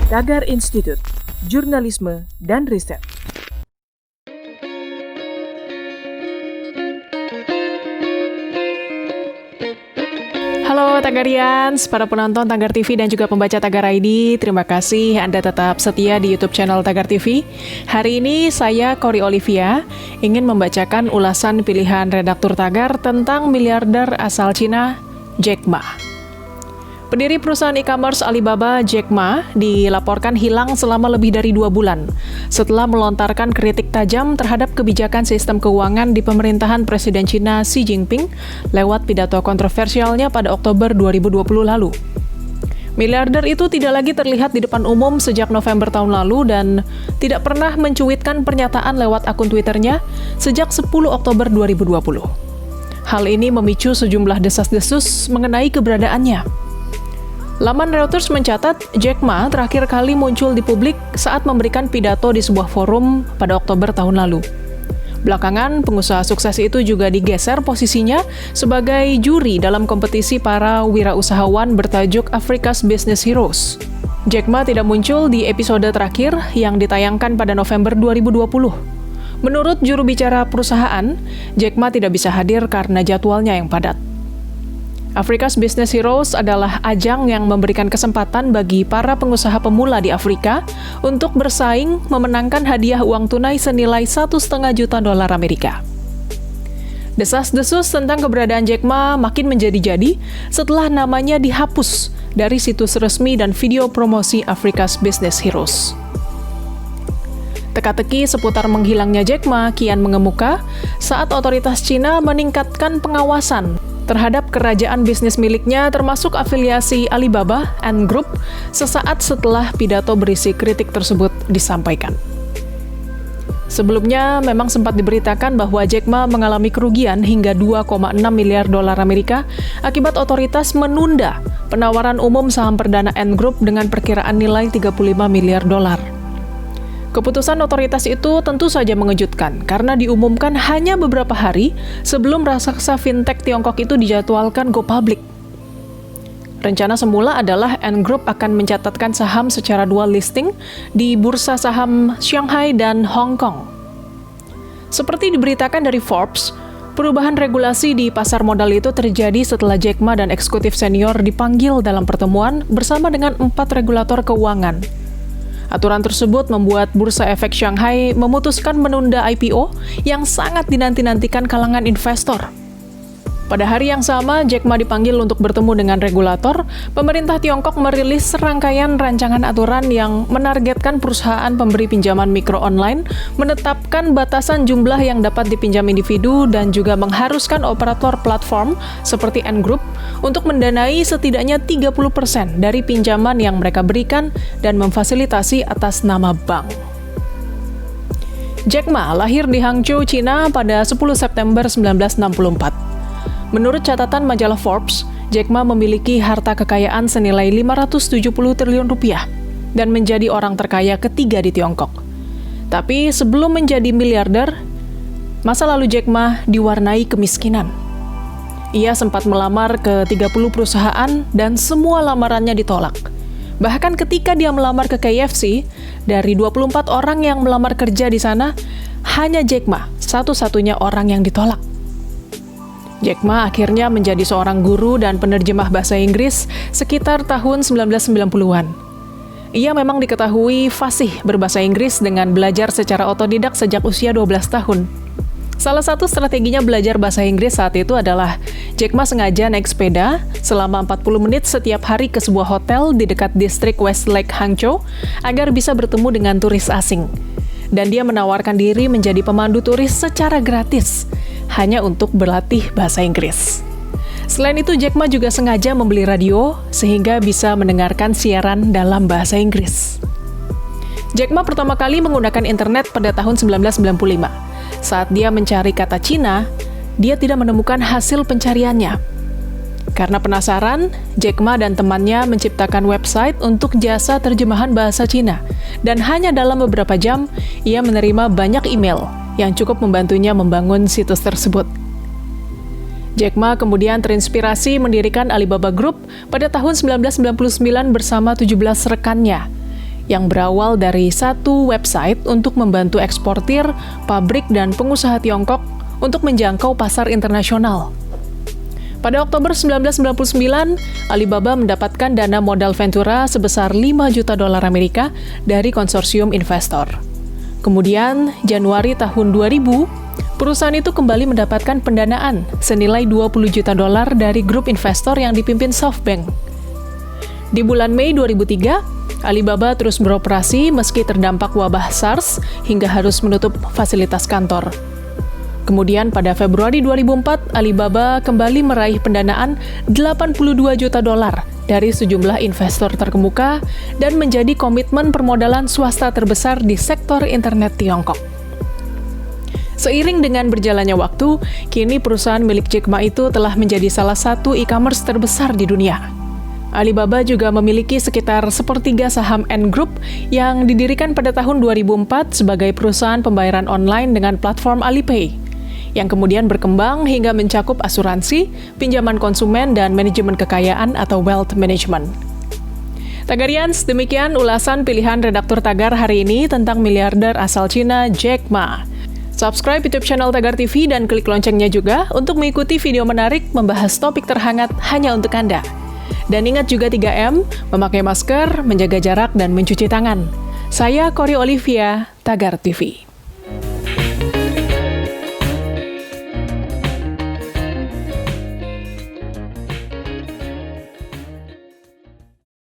Tagar Institute, Jurnalisme dan Riset. Halo Tagarians, para penonton Tagar TV dan juga pembaca Tagar ID, terima kasih Anda tetap setia di YouTube channel Tagar TV. Hari ini saya, Kori Olivia, ingin membacakan ulasan pilihan redaktur Tagar tentang miliarder asal Cina, Jack Ma. Pendiri perusahaan e-commerce Alibaba, Jack Ma, dilaporkan hilang selama lebih dari 2 bulan setelah melontarkan kritik tajam terhadap kebijakan sistem keuangan di pemerintahan Presiden Cina Xi Jinping lewat pidato kontroversialnya pada Oktober 2020 lalu. Miliarder itu tidak lagi terlihat di depan umum sejak November tahun lalu dan tidak pernah mencuitkan pernyataan lewat akun Twitternya sejak 10 Oktober 2020. Hal ini memicu sejumlah desas-desus mengenai keberadaannya. Laman Reuters mencatat, Jack Ma terakhir kali muncul di publik saat memberikan pidato di sebuah forum pada Oktober tahun lalu. Belakangan, pengusaha sukses itu juga digeser posisinya sebagai juri dalam kompetisi para wirausahawan bertajuk Africa's Business Heroes. Jack Ma tidak muncul di episode terakhir yang ditayangkan pada November 2020. Menurut juru bicara perusahaan, Jack Ma tidak bisa hadir karena jadwalnya yang padat. Africa's Business Heroes adalah ajang yang memberikan kesempatan bagi para pengusaha pemula di Afrika untuk bersaing memenangkan hadiah uang tunai senilai $1,5 juta Amerika. Desas-desus tentang keberadaan Jack Ma makin menjadi-jadi setelah namanya dihapus dari situs resmi dan video promosi Africa's Business Heroes. Teka-teki seputar menghilangnya Jack Ma kian mengemuka saat otoritas Cina meningkatkan pengawasan terhadap kerajaan bisnis miliknya termasuk afiliasi Alibaba Ant Group sesaat setelah pidato berisi kritik tersebut disampaikan. Sebelumnya memang sempat diberitakan bahwa Jack Ma mengalami kerugian hingga $2,6 miliar Amerika akibat otoritas menunda penawaran umum saham perdana Ant Group dengan perkiraan nilai $35 miliar. Keputusan otoritas itu tentu saja mengejutkan karena diumumkan hanya beberapa hari sebelum raksasa fintech Tiongkok itu dijadwalkan go public. Rencana semula adalah Ant Group akan mencatatkan saham secara dual listing di bursa saham Shanghai dan Hong Kong. Seperti diberitakan dari Forbes, perubahan regulasi di pasar modal itu terjadi setelah Jack Ma dan eksekutif senior dipanggil dalam pertemuan bersama dengan 4 regulator keuangan. Aturan tersebut membuat Bursa Efek Shanghai memutuskan menunda IPO yang sangat dinanti-nantikan kalangan investor. Pada hari yang sama, Jack Ma dipanggil untuk bertemu dengan regulator. Pemerintah Tiongkok merilis serangkaian rancangan aturan yang menargetkan perusahaan pemberi pinjaman mikro online menetapkan batasan jumlah yang dapat dipinjam individu dan juga mengharuskan operator platform seperti Ant Group untuk mendanai setidaknya 30% dari pinjaman yang mereka berikan dan memfasilitasi atas nama bank. Jack Ma lahir di Hangzhou, China pada 10 September 1964. Menurut catatan majalah Forbes, Jack Ma memiliki harta kekayaan senilai 570 triliun rupiah dan menjadi orang terkaya ketiga di Tiongkok. Tapi sebelum menjadi miliarder, masa lalu Jack Ma diwarnai kemiskinan. Ia sempat melamar ke 30 perusahaan dan semua lamarannya ditolak. Bahkan ketika dia melamar ke KFC, dari 24 orang yang melamar kerja di sana, hanya Jack Ma satu-satunya orang yang ditolak. Jack Ma akhirnya menjadi seorang guru dan penerjemah bahasa Inggris sekitar tahun 1990-an. Ia memang diketahui fasih berbahasa Inggris dengan belajar secara otodidak sejak usia 12 tahun. Salah satu strateginya belajar bahasa Inggris saat itu adalah Jack Ma sengaja naik sepeda selama 40 menit setiap hari ke sebuah hotel di dekat distrik Westlake Hangzhou agar bisa bertemu dengan turis asing. Dan dia menawarkan diri menjadi pemandu turis secara gratis, hanya untuk berlatih bahasa Inggris. Selain itu, Jack Ma juga sengaja membeli radio sehingga bisa mendengarkan siaran dalam bahasa Inggris. Jack Ma pertama kali menggunakan internet pada tahun 1995. Saat dia mencari kata Cina, dia tidak menemukan hasil pencariannya. Karena penasaran, Jack Ma dan temannya menciptakan website untuk jasa terjemahan bahasa Cina. Dan hanya dalam beberapa jam, ia menerima banyak email yang cukup membantunya membangun situs tersebut. Jack Ma kemudian terinspirasi mendirikan Alibaba Group pada tahun 1999 bersama 17 rekannya. yang berawal dari satu website untuk membantu eksportir, pabrik, dan pengusaha Tiongkok untuk menjangkau pasar internasional. Pada Oktober 1999, Alibaba mendapatkan dana modal Ventura sebesar 5 juta dolar Amerika dari konsorsium investor. Kemudian, Januari tahun 2000, perusahaan itu kembali mendapatkan pendanaan senilai 20 juta dolar dari grup investor yang dipimpin SoftBank. Di bulan Mei 2003, Alibaba terus beroperasi meski terdampak wabah SARS hingga harus menutup fasilitas kantor. Kemudian pada Februari 2004, Alibaba kembali meraih pendanaan 82 juta dolar dari sejumlah investor terkemuka dan menjadi komitmen permodalan swasta terbesar di sektor internet Tiongkok. Seiring dengan berjalannya waktu, kini perusahaan milik Jack Ma itu telah menjadi salah satu e-commerce terbesar di dunia. Alibaba juga memiliki sekitar sepertiga saham Ant Group yang didirikan pada tahun 2004 sebagai perusahaan pembayaran online dengan platform Alipay, yang kemudian berkembang hingga mencakup asuransi, pinjaman konsumen, dan manajemen kekayaan atau wealth management. Tagarians, demikian ulasan pilihan redaktur Tagar hari ini tentang miliarder asal Cina Jack Ma. Subscribe YouTube channel Tagar TV dan klik loncengnya juga untuk mengikuti video menarik membahas topik terhangat hanya untuk Anda. Dan ingat juga 3M, memakai masker, menjaga jarak, dan mencuci tangan. Saya Cory Olivia, Tagar TV.